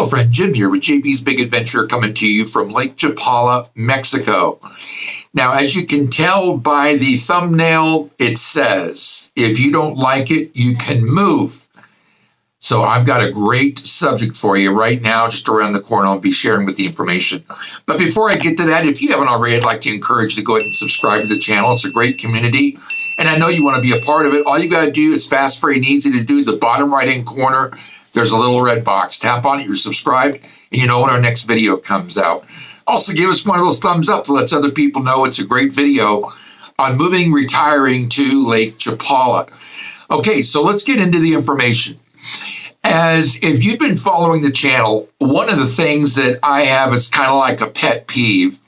Hello, friend. Jim here with JB's Big Adventure, coming to you from Lake Chapala, Mexico. Now, as you can tell by the thumbnail, it says, if you don't like it, you can move. So I've got a great subject for you right now, just around the corner. I'll be sharing with the information. But before I get to that, if you haven't already, I'd like to encourage you to go ahead and subscribe to the channel. It's a great community, and I know you want to be a part of it. All you got to do is fast, free, and easy to do. The bottom right-hand corner, there's a little red box. Tap on it, you're subscribed, and you know when our next video comes out. Also, give us one of those thumbs up to let other people know it's a great video on retiring to Lake Chapala. Okay, so let's get into the information. As if you've been following the channel, one of the things that I have is kind of like a pet peeve,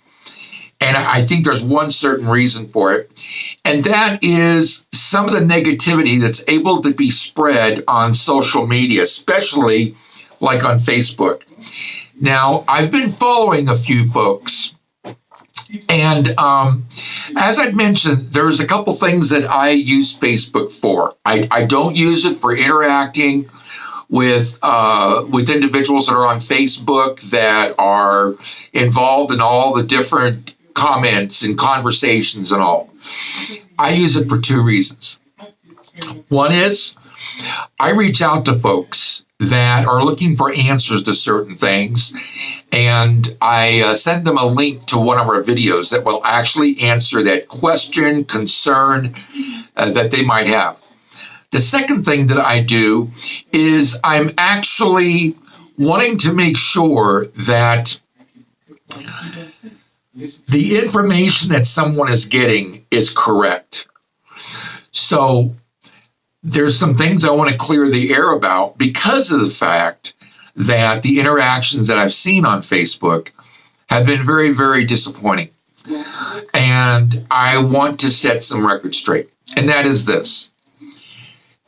and I think there's one certain reason for it, and that is some of the negativity that's able to be spread on social media, especially like on Facebook. Now, I've been following a few folks, and as I'd mentioned, there's a couple things that I use Facebook for. I don't use it for interacting with individuals that are on Facebook that are involved in all the different comments and conversations and all. I use it for two reasons. One is I reach out to folks that are looking for answers to certain things, and I send them a link to one of our videos that will actually answer that question, concern that they might have. The second thing that I do is I'm actually wanting to make sure that the information that someone is getting is correct. So there's some things I want to clear the air about because of the fact that the interactions that I've seen on Facebook have been very, very disappointing. And I want to set some records straight. And that is this.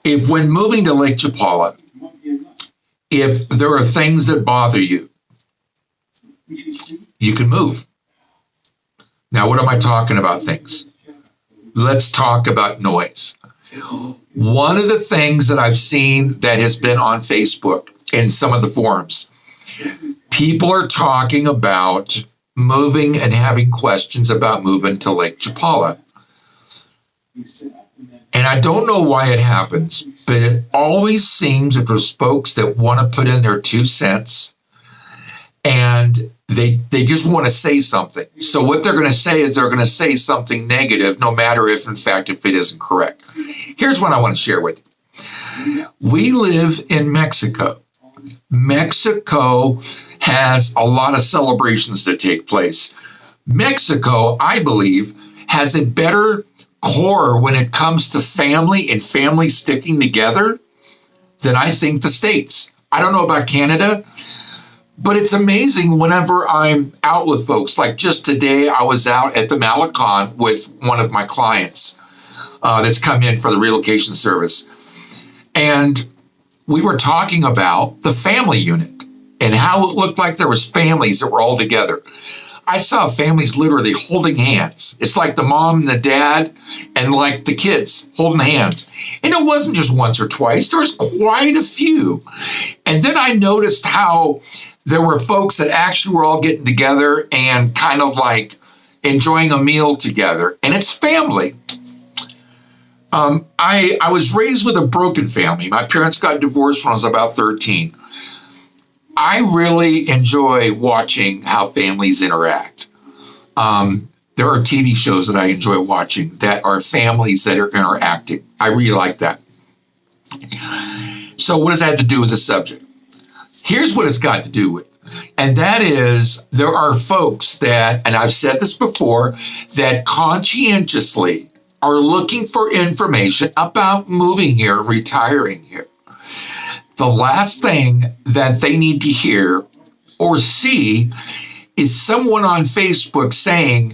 If when moving to Lake Chapala, if there are things that bother you, you can move. Now, what am I talking about things? Let's talk about noise. One of the things that I've seen that has been on Facebook in some of the forums, people are talking about moving and having questions about moving to Lake Chapala. And I don't know why it happens, but it always seems that there's folks that want to put in their 2 cents, and they just want to say something. So what they're going to say is they're going to say something negative, no matter if, in fact, if it isn't correct. Here's what I want to share with you. We live in Mexico. Mexico has a lot of celebrations that take place. Mexico, I believe, has a better core when it comes to family and family sticking together than I think the States. I don't know about Canada, but it's amazing whenever I'm out with folks. Like just today, I was out at the Malecon with one of my clients that's come in for the relocation service. And we were talking about the family unit and how it looked like there was families that were all together. I saw families literally holding hands. It's like the mom and the dad and like the kids holding hands. And it wasn't just once or twice. There was quite a few. And then I noticed how there were folks that actually were all getting together and kind of like enjoying a meal together. And it's family. I was raised with a broken family. My parents got divorced when I was about 13. I really enjoy watching how families interact. There are TV shows that I enjoy watching that are families that are interacting. I really like that. So what does that have to do with the subject? Here's what it's got to do with. And that is, there are folks that, and I've said this before, that conscientiously are looking for information about moving here and retiring here. The last thing that they need to hear or see is someone on Facebook saying,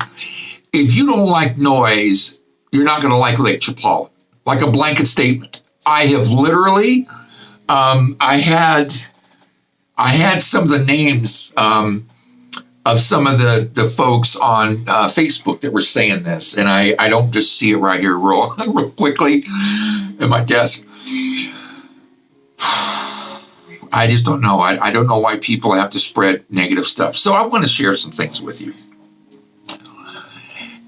if you don't like noise, you're not going to like Lake Chapala. Like a blanket statement. I have literally, I had some of the names of some of the folks on Facebook that were saying this, and I don't just see it right here real quickly at my desk. I just don't know. I don't know why people have to spread negative stuff. So I want to share some things with you.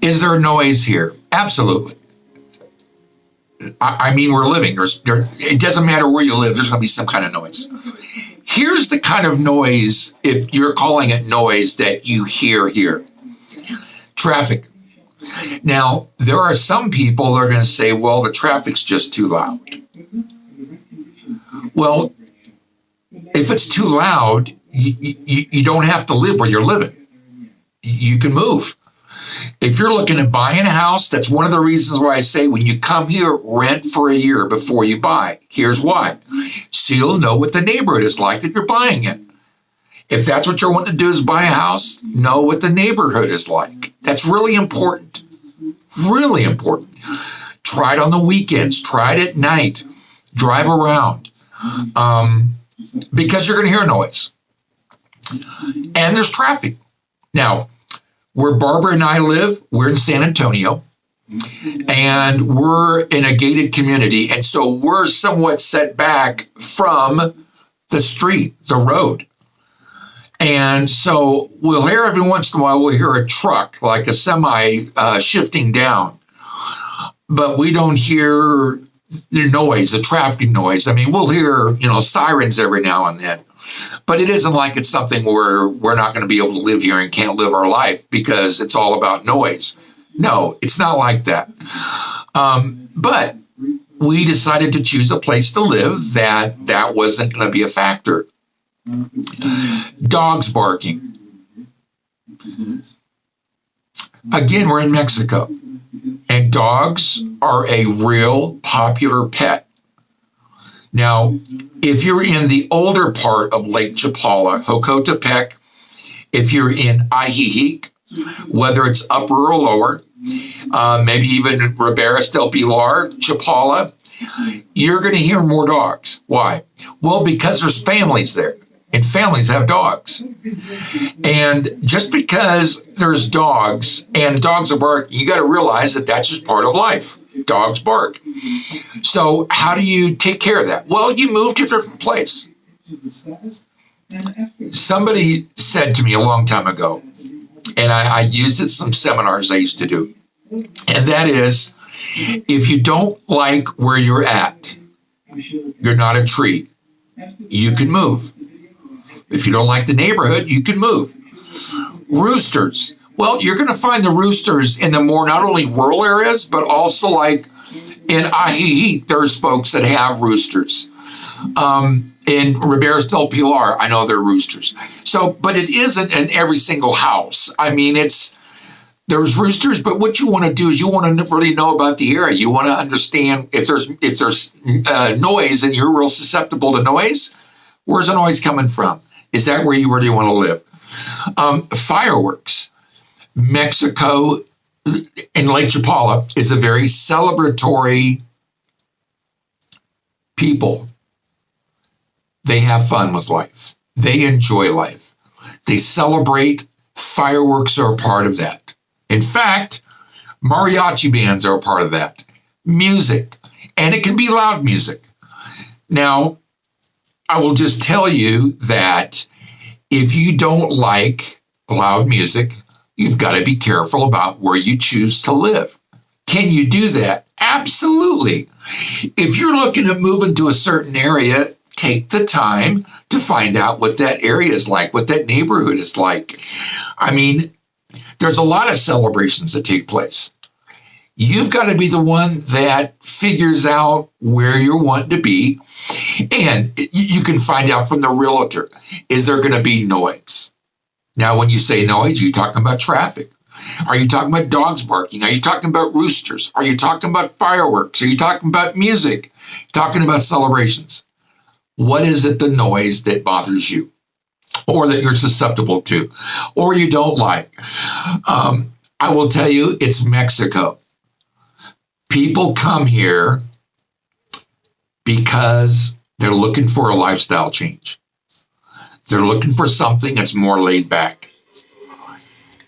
Is there noise here? Absolutely. I mean, we're living. It doesn't matter where you live. There's going to be some kind of noise. Here's the kind of noise, if you're calling it noise, that you hear here. Traffic. Now, there are some people that are going to say, well, the traffic's just too loud. Well, if it's too loud, you don't have to live where you're living. You can move. If you're looking at buying a house, that's one of the reasons why I say when you come here, rent for a year before you buy. Here's why. So you'll know what the neighborhood is like that you're buying it. If that's what you're wanting to do is buy a house, know what the neighborhood is like. That's really important. Really important. Try it on the weekends. Try it at night. Drive around. Because you're going to hear noise. And there's traffic. Now, where Barbara and I live, we're in San Antonio, and we're in a gated community, and so we're somewhat set back from the street, the road. And so we'll hear every once in a while, we'll hear a truck, like a semi shifting down, but we don't hear the noise, the traffic noise. I mean, we'll hear, sirens every now and then. But it isn't like it's something where we're not going to be able to live here and can't live our life because it's all about noise. No, it's not like that. But we decided to choose a place to live that wasn't going to be a factor. Dogs barking. Again, we're in Mexico. And dogs are a real popular pet. Now, if you're in the older part of Lake Chapala, Jocotepec, if you're in Ajijic, whether it's upper or lower, maybe even Riberas del Pilar, Chapala, you're going to hear more dogs. Why? Well, because there's families there, and families have dogs. And just because there's dogs and dogs are barking, you got to realize that that's just part of life. Dogs bark. So how do you take care of that? Well, you move to a different place. Somebody said to me a long time ago, and I used it in some seminars I used to do, and that is, if you don't like where you're at, you're not a tree. You can move. If you don't like the neighborhood, you can move. Roosters. Well, you're going to find the roosters in the more not only rural areas, but also like in Ajijic, there's folks that have roosters. In Riberas del Pilar, I know there are roosters. So, but it isn't in every single house. I mean, there's roosters, but what you want to do is you want to really know about the area. You want to understand if there's noise and you're real susceptible to noise. Where's the noise coming from? Is that where you really want to live? Fireworks. Mexico and Lake Chapala is a very celebratory people. They have fun with life. They enjoy life. They celebrate. Fireworks are a part of that. In fact, mariachi bands are a part of that. Music. And it can be loud music. Now, I will just tell you that if you don't like loud music, you've got to be careful about where you choose to live. Can you do that? Absolutely. If you're looking at moving to a certain area, take the time to find out what that area is like, what that neighborhood is like. I mean, there's a lot of celebrations that take place. You've got to be the one that figures out where you're wanting to be. And you can find out from the realtor, is there going to be noise? Now, when you say noise, are you talking about traffic? Are you talking about dogs barking? Are you talking about roosters? Are you talking about fireworks? Are you talking about music? Talking about celebrations? What is it, the noise that bothers you or that you're susceptible to or you don't like? I will tell you, it's Mexico. People come here because they're looking for a lifestyle change. They're looking for something that's more laid back.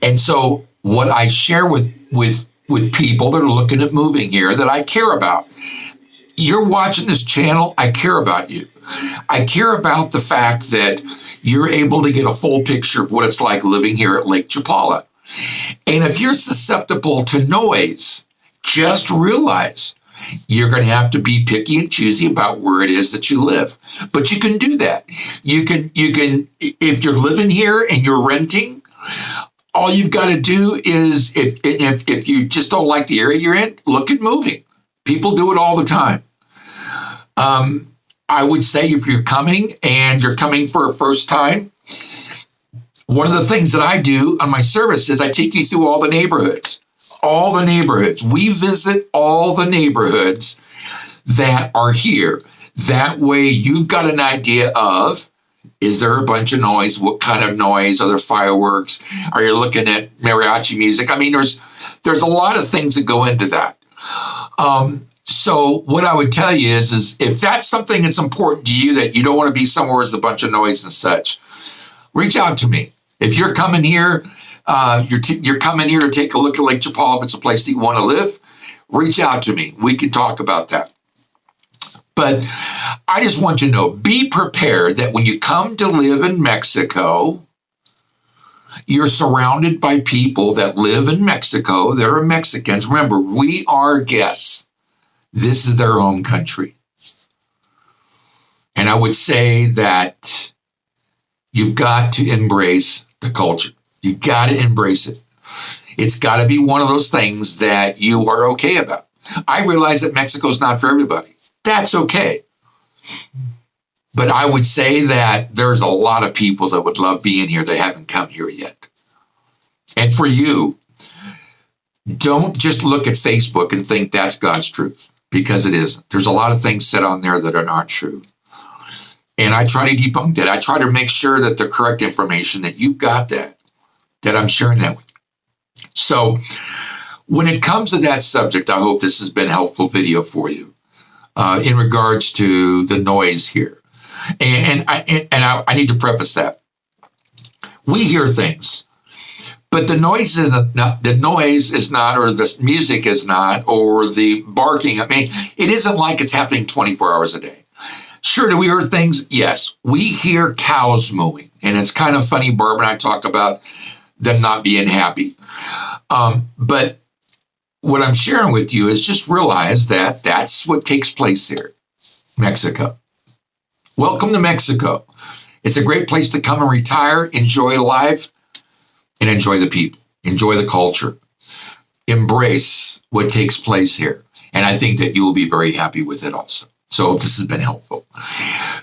And so what I share with people that are looking at moving here that I care about, you're watching this channel, I care about you. I care about the fact that you're able to get a full picture of what it's like living here at Lake Chapala. And if you're susceptible to noise, just realize you're going to have to be picky and choosy about where it is that you live. But you can do that. You can, if you're living here and you're renting, all you've got to do is, if you just don't like the area you're in, look at moving. People do it all the time. I would say if you're coming and you're coming for a first time, one of the things that I do on my service is I take you through all the neighborhoods. All the neighborhoods. We visit all the neighborhoods that are here. That way you've got an idea of, is there a bunch of noise? What kind of noise? Are there fireworks? Are you looking at mariachi music? I mean, there's a lot of things that go into that. So what I would tell you is if that's something that's important to you, that you don't want to be somewhere with a bunch of noise and such, reach out to me. If you're coming here, you're coming here to take a look at Lake Chapala, if it's a place that you want to live, reach out to me. We can talk about that. But I just want you to know, be prepared that when you come to live in Mexico, you're surrounded by people that live in Mexico that are Mexicans. Remember, we are guests. This is their own country. And I would say that you've got to embrace the culture. You got to embrace it. It's got to be one of those things that you are okay about. I realize that Mexico's not for everybody. That's okay. But I would say that there's a lot of people that would love being here that haven't come here yet. And for you, don't just look at Facebook and think that's God's truth, because it isn't. There's a lot of things said on there that are not true. And I try to debunk that. I try to make sure that the correct information, that you've got that I'm sharing that with you. So when it comes to that subject, I hope this has been a helpful video for you in regards to the noise here. And I need to preface that. We hear things, but the noise is not, or the music is not, or the barking. I mean, it isn't like it's happening 24 hours a day. Sure, do we hear things? Yes. We hear cows mooing. And it's kind of funny, Barb and I talk about them not being happy. But what I'm sharing with you is just realize that that's what takes place here, Mexico. Welcome to Mexico. It's a great place to come and retire, enjoy life, and enjoy the people, enjoy the culture. Embrace what takes place here. And I think that you will be very happy with it also. So I hope this has been helpful.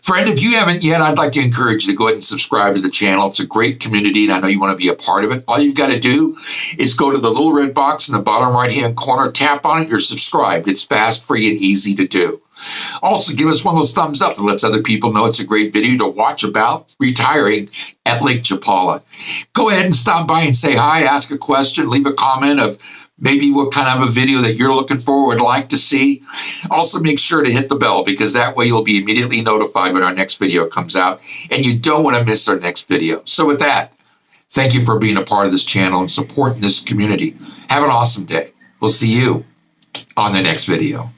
Friend, if you haven't yet, I'd like to encourage you to go ahead and subscribe to the channel. It's a great community, and I know you want to be a part of it. All you've got to do is go to the little red box in the bottom right-hand corner, tap on it, you're subscribed. It's fast, free, and easy to do. Also, give us one of those thumbs up that lets other people know it's a great video to watch about retiring at Lake Chapala. Go ahead and stop by and say hi, ask a question, leave a comment of maybe what kind of a video that you're looking for or would like to see. Also, make sure to hit the bell, because that way you'll be immediately notified when our next video comes out, and you don't want to miss our next video. So with that, thank you for being a part of this channel and supporting this community. Have an awesome day. We'll see you on the next video.